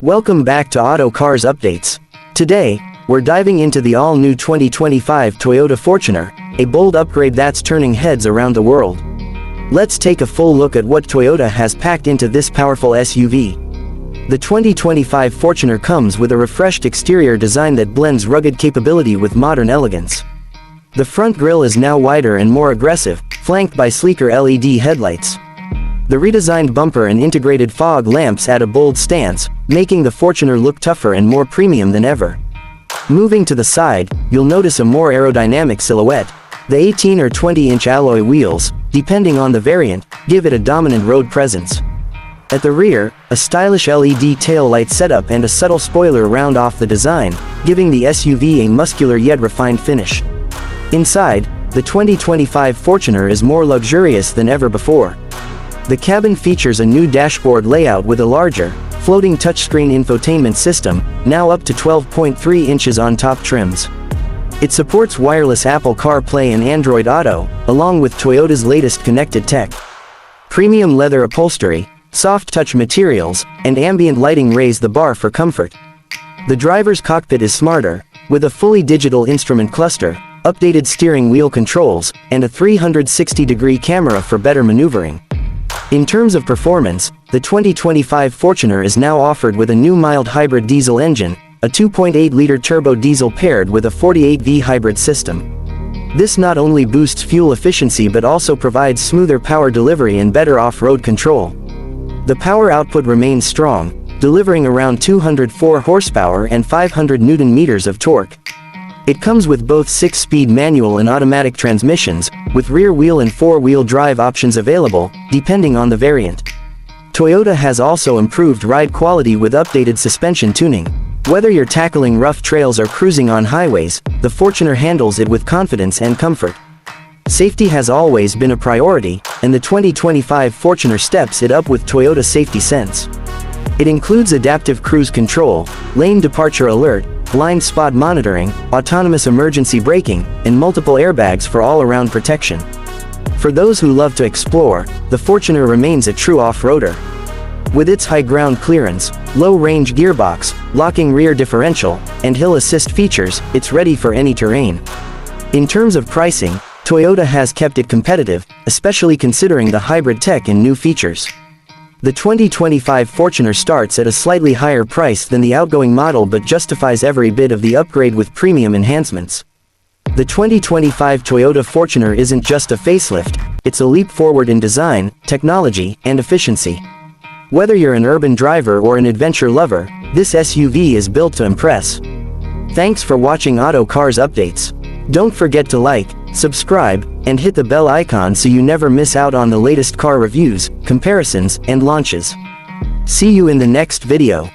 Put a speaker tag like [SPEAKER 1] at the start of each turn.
[SPEAKER 1] Welcome back to Auto Cars Updates. Today, we're diving into the all-new 2025 Toyota Fortuner, a bold upgrade that's turning heads around the world. Let's take a full look at what Toyota has packed into this powerful SUV. The 2025 Fortuner comes with a refreshed exterior design that blends rugged capability with modern elegance. The front grille is now wider and more aggressive, flanked by sleeker LED headlights. The redesigned bumper and integrated fog lamps add a bold stance, making the Fortuner look tougher and more premium than ever. Moving to the side, you'll notice a more aerodynamic silhouette. The 18 or 20-inch alloy wheels, depending on the variant, give it a dominant road presence. At the rear, a stylish LED taillight setup and a subtle spoiler round off the design, giving the SUV a muscular yet refined finish. Inside, the 2025 Fortuner is more luxurious than ever before. The cabin features a new dashboard layout with a larger, floating touchscreen infotainment system, now up to 12.3 inches on top trims. It supports wireless Apple CarPlay and Android Auto, along with Toyota's latest connected tech. Premium leather upholstery, soft touch materials, and ambient lighting raise the bar for comfort. The driver's cockpit is smarter, with a fully digital instrument cluster, updated steering wheel controls, and a 360-degree camera for better maneuvering. In terms of performance, the 2025 Fortuner is now offered with a new mild hybrid diesel engine, a 2.8-liter turbo diesel paired with a 48V hybrid system. This not only boosts fuel efficiency but also provides smoother power delivery and better off-road control. The power output remains strong, delivering around 204 horsepower and 500 Nm of torque. It comes with both 6-speed manual and automatic transmissions, with rear-wheel and four-wheel drive options available, depending on the variant. Toyota has also improved ride quality with updated suspension tuning. Whether you're tackling rough trails or cruising on highways, the Fortuner handles it with confidence and comfort. Safety has always been a priority, and the 2025 Fortuner steps it up with Toyota Safety Sense. It includes adaptive cruise control, lane departure alert, blind spot monitoring, autonomous emergency braking, and multiple airbags for all-around protection. For those who love to explore, the Fortuner remains a true off-roader. With its high ground clearance, low-range gearbox, locking rear differential, and hill assist features, it's ready for any terrain. In terms of pricing, Toyota has kept it competitive, especially considering the hybrid tech and new features. The 2025 Fortuner starts at a slightly higher price than the outgoing model but justifies every bit of the upgrade with premium enhancements. The 2025 Toyota Fortuner isn't just a facelift, it's a leap forward in design, technology, and efficiency. Whether you're an urban driver or an adventure lover, this SUV is built to impress. Thanks for watching Auto Cars Updates. Don't forget to like, subscribe, and hit the bell icon so you never miss out on the latest car reviews, comparisons, and launches. See you in the next video.